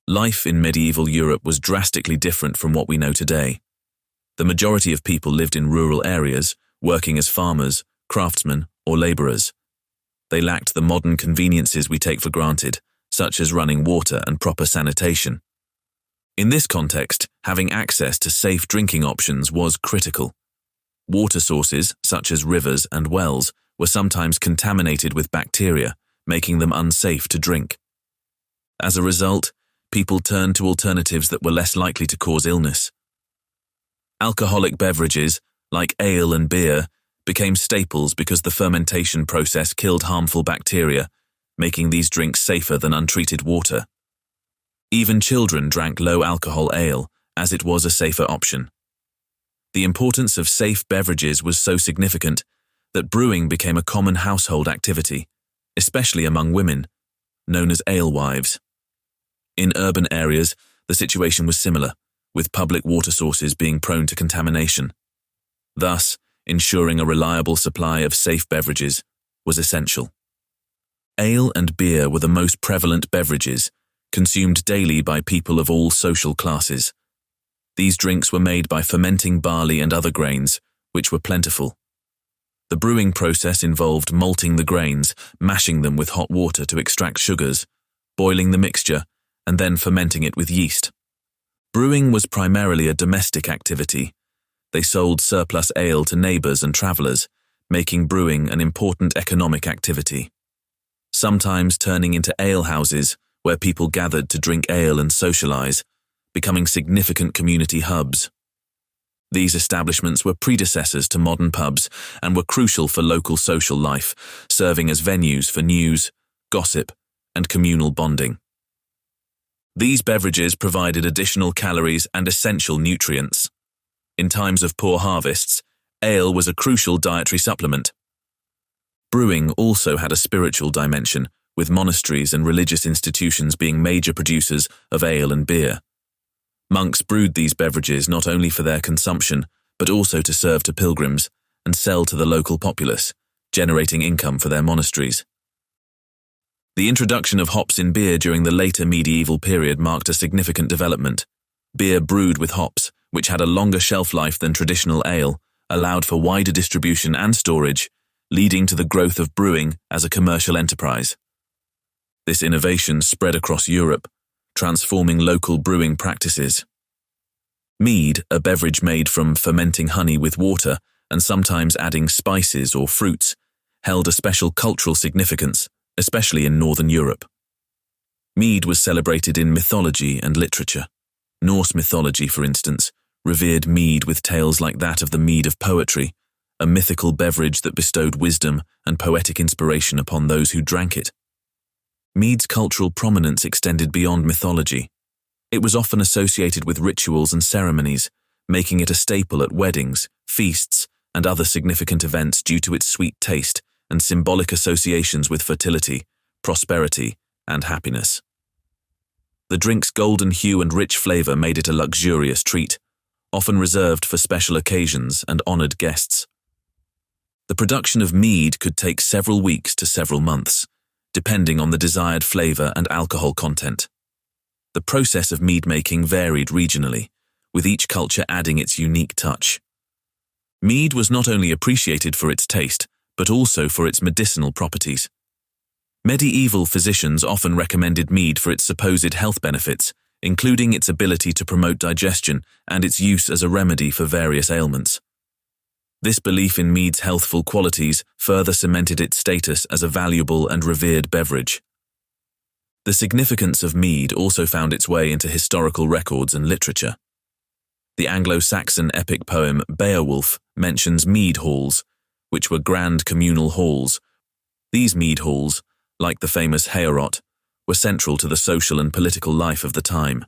Life in medieval Europe was drastically different from what we know today. The majority of people lived in rural areas, working as farmers, craftsmen, or laborers. They lacked the modern conveniences we take for granted, such as running water and proper sanitation. In this context, having access to safe drinking options was critical. Water sources, such as rivers and wells, were sometimes contaminated with bacteria, making them unsafe to drink. As a result, people turned to alternatives that were less likely to cause illness. Alcoholic beverages, like ale and beer, became staples because the fermentation process killed harmful bacteria, making these drinks safer than untreated water. Even children drank low-alcohol ale, as it was a safer option. The importance of safe beverages was so significant that brewing became a common household activity, especially among women, known as alewives. In urban areas, the situation was similar, with public water sources being prone to contamination. Thus, ensuring a reliable supply of safe beverages was essential. Ale and beer were the most prevalent beverages, consumed daily by people of all social classes. These drinks were made by fermenting barley and other grains, which were plentiful. The brewing process involved malting the grains, mashing them with hot water to extract sugars, boiling the mixture, and then fermenting it with yeast. Brewing was primarily a domestic activity. They sold surplus ale to neighbors and travelers, making brewing an important economic activity. Sometimes turning into alehouses, where people gathered to drink ale and socialize, becoming significant community hubs. These establishments were predecessors to modern pubs and were crucial for local social life, serving as venues for news, gossip, and communal bonding. These beverages provided additional calories and essential nutrients. In times of poor harvests, ale was a crucial dietary supplement. Brewing also had a spiritual dimension, with monasteries and religious institutions being major producers of ale and beer. Monks brewed these beverages not only for their consumption, but also to serve to pilgrims and sell to the local populace, generating income for their monasteries. The introduction of hops in beer during the later medieval period marked a significant development. Beer brewed with hops, which had a longer shelf life than traditional ale, allowed for wider distribution and storage, leading to the growth of brewing as a commercial enterprise. This innovation spread across Europe, transforming local brewing practices. Mead, a beverage made from fermenting honey with water and sometimes adding spices or fruits, held a special cultural significance, especially in Northern Europe. Mead was celebrated in mythology and literature. Norse mythology, for instance, revered mead with tales like that of the mead of poetry, a mythical beverage that bestowed wisdom and poetic inspiration upon those who drank it. Mead's cultural prominence extended beyond mythology. It was often associated with rituals and ceremonies, making it a staple at weddings, feasts, and other significant events due to its sweet taste and symbolic associations with fertility, prosperity, and happiness. The drink's golden hue and rich flavor made it a luxurious treat, often reserved for special occasions and honored guests. The production of mead could take several weeks to several months, depending on the desired flavor and alcohol content. The process of mead making varied regionally, with each culture adding its unique touch. Mead was not only appreciated for its taste, but also for its medicinal properties. Medieval physicians often recommended mead for its supposed health benefits, including its ability to promote digestion and its use as a remedy for various ailments. This belief in mead's healthful qualities further cemented its status as a valuable and revered beverage. The significance of mead also found its way into historical records and literature. The Anglo-Saxon epic poem Beowulf mentions mead halls, which were grand communal halls. These mead halls, like the famous Heorot, were central to the social and political life of the time.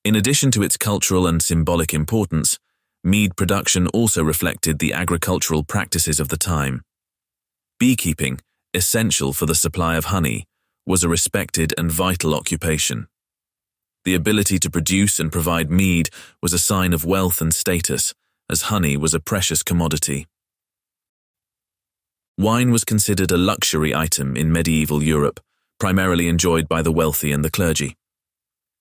In addition to its cultural and symbolic importance, mead production also reflected the agricultural practices of the time. Beekeeping, essential for the supply of honey, was a respected and vital occupation. The ability to produce and provide mead was a sign of wealth and status, as honey was a precious commodity. Wine was considered a luxury item in medieval Europe, primarily enjoyed by the wealthy and the clergy.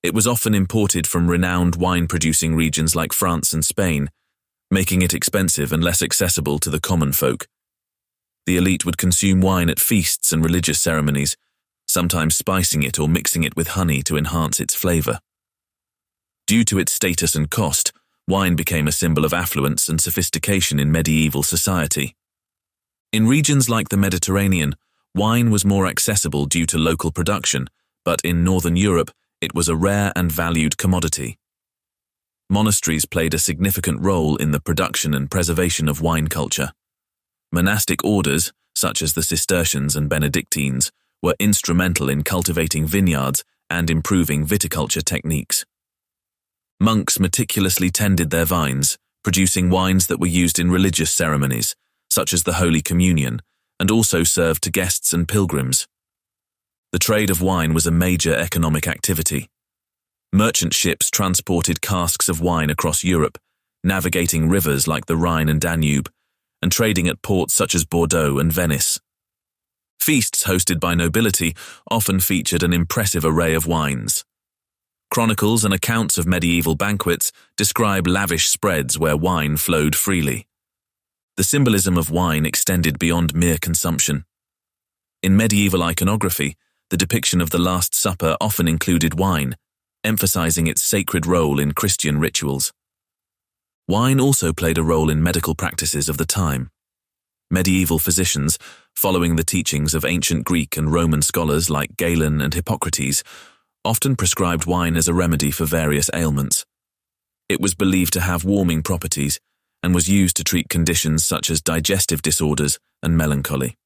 It was often imported from renowned wine-producing regions like France and Spain, making it expensive and less accessible to the common folk. The elite would consume wine at feasts and religious ceremonies, sometimes spicing it or mixing it with honey to enhance its flavor. Due to its status and cost, wine became a symbol of affluence and sophistication in medieval society. In regions like the Mediterranean, wine was more accessible due to local production, but in Northern Europe, it was a rare and valued commodity. Monasteries played a significant role in the production and preservation of wine culture. Monastic orders, such as the Cistercians and Benedictines, were instrumental in cultivating vineyards and improving viticulture techniques. Monks meticulously tended their vines, producing wines that were used in religious ceremonies, such as the Holy Communion, and also served to guests and pilgrims. The trade of wine was a major economic activity. Merchant ships transported casks of wine across Europe, navigating rivers like the Rhine and Danube, and trading at ports such as Bordeaux and Venice. Feasts hosted by nobility often featured an impressive array of wines. Chronicles and accounts of medieval banquets describe lavish spreads where wine flowed freely. The symbolism of wine extended beyond mere consumption. In medieval iconography, the depiction of the Last Supper often included wine, emphasizing its sacred role in Christian rituals. Wine also played a role in medical practices of the time. Medieval physicians, following the teachings of ancient Greek and Roman scholars like Galen and Hippocrates, often prescribed wine as a remedy for various ailments. It was believed to have warming properties and was used to treat conditions such as digestive disorders and melancholy.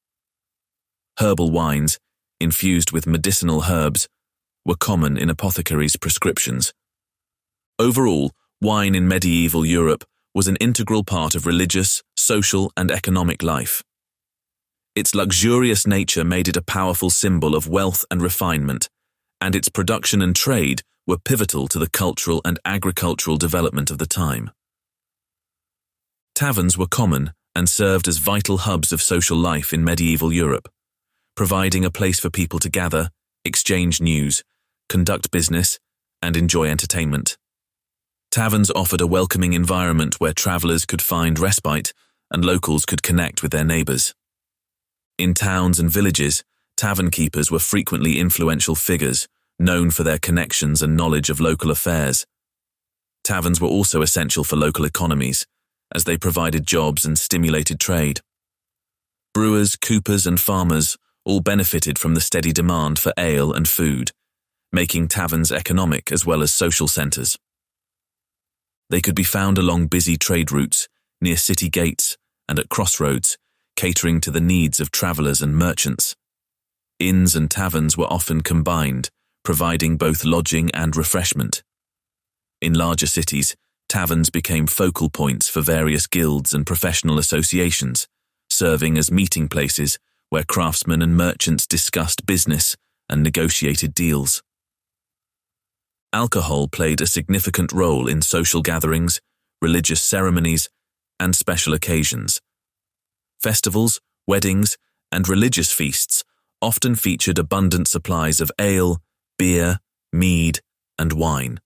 Herbal wines, infused with medicinal herbs, were common in apothecaries' prescriptions. Overall, wine in medieval Europe was an integral part of religious, social, and economic life. Its luxurious nature made it a powerful symbol of wealth and refinement, and its production and trade were pivotal to the cultural and agricultural development of the time. Taverns were common and served as vital hubs of social life in medieval Europe, providing a place for people to gather, exchange news, conduct business, and enjoy entertainment. Taverns offered a welcoming environment where travelers could find respite and locals could connect with their neighbors. In towns and villages, tavern keepers were frequently influential figures, known for their connections and knowledge of local affairs. Taverns were also essential for local economies, as they provided jobs and stimulated trade. Brewers, coopers, and farmers all benefited from the steady demand for ale and food, making taverns economic as well as social centers. They could be found along busy trade routes, near city gates, and at crossroads, catering to the needs of travelers and merchants. Inns and taverns were often combined, providing both lodging and refreshment. In larger cities, taverns became focal points for various guilds and professional associations, serving as meeting places where craftsmen and merchants discussed business and negotiated deals. Alcohol played a significant role in social gatherings, religious ceremonies, and special occasions. Festivals, weddings, and religious feasts often featured abundant supplies of ale, beer, mead, and wine.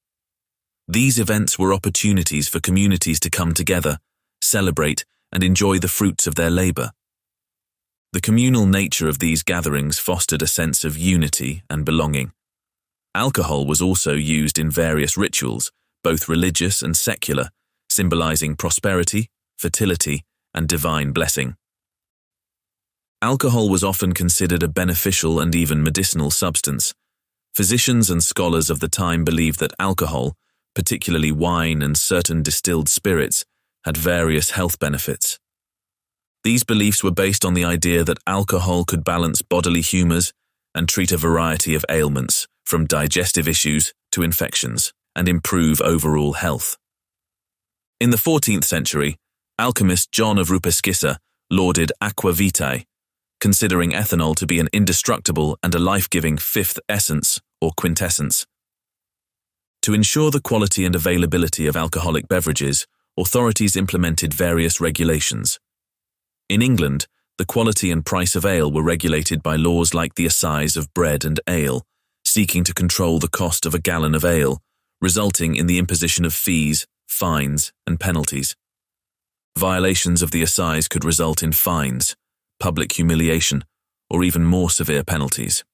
These events were opportunities for communities to come together, celebrate, and enjoy the fruits of their labor. The communal nature of these gatherings fostered a sense of unity and belonging. Alcohol was also used in various rituals, both religious and secular, symbolizing prosperity, fertility, and divine blessing. Alcohol was often considered a beneficial and even medicinal substance. Physicians and scholars of the time believed that alcohol, particularly wine and certain distilled spirits, had various health benefits. These beliefs were based on the idea that alcohol could balance bodily humors and treat a variety of ailments, from digestive issues to infections, and improve overall health. In the 14th century, alchemist John of Rupescissa lauded aqua vitae, considering ethanol to be an indestructible and a life-giving fifth essence or quintessence. To ensure the quality and availability of alcoholic beverages, authorities implemented various regulations. In England, the quality and price of ale were regulated by laws like the assize of bread and ale, seeking to control the cost of a gallon of ale, resulting in the imposition of fees, fines, and penalties. Violations of the assize could result in fines, public humiliation, or even more severe penalties.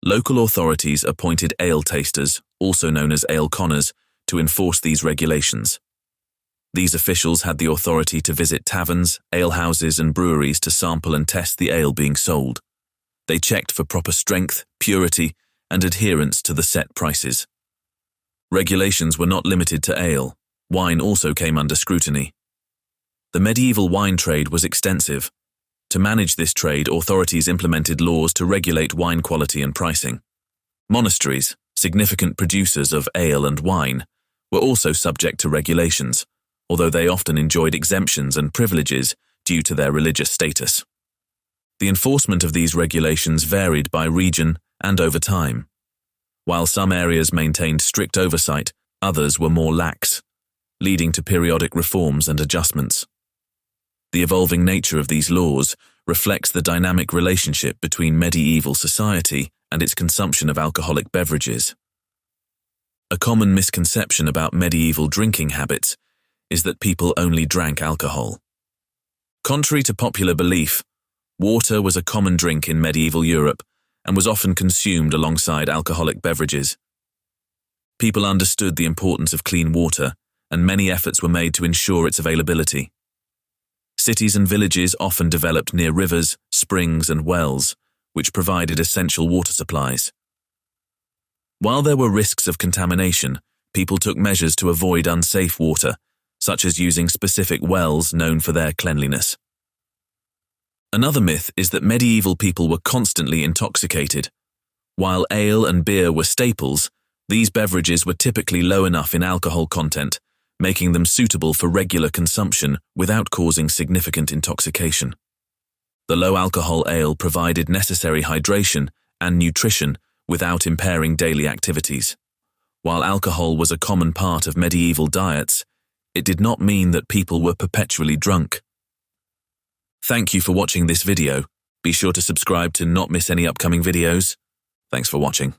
Local authorities appointed ale tasters, also known as ale conners, to enforce these regulations. These officials had the authority to visit taverns, alehouses, and breweries to sample and test the ale being sold. They checked for proper strength, purity, and adherence to the set prices. Regulations were not limited to ale. Wine also came under scrutiny. The medieval wine trade was extensive. To manage this trade, authorities implemented laws to regulate wine quality and pricing. Monasteries, significant producers of ale and wine, were also subject to regulations, although they often enjoyed exemptions and privileges due to their religious status. The enforcement of these regulations varied by region and over time. While some areas maintained strict oversight, others were more lax, leading to periodic reforms and adjustments. The evolving nature of these laws reflects the dynamic relationship between medieval society and its consumption of alcoholic beverages. A common misconception about medieval drinking habits is that people only drank alcohol. Contrary to popular belief, water was a common drink in medieval Europe and was often consumed alongside alcoholic beverages. People understood the importance of clean water, and many efforts were made to ensure its availability. Cities and villages often developed near rivers, springs, and wells, which provided essential water supplies. While there were risks of contamination, people took measures to avoid unsafe water, such as using specific wells known for their cleanliness. Another myth is that medieval people were constantly intoxicated. While ale and beer were staples, these beverages were typically low enough in alcohol content, making them suitable for regular consumption without causing significant intoxication. The low-alcohol ale provided necessary hydration and nutrition without impairing daily activities. While alcohol was a common part of medieval diets, it did not mean that people were perpetually drunk. Thank you for watching this video. Be sure to subscribe to not miss any upcoming videos. Thanks for watching.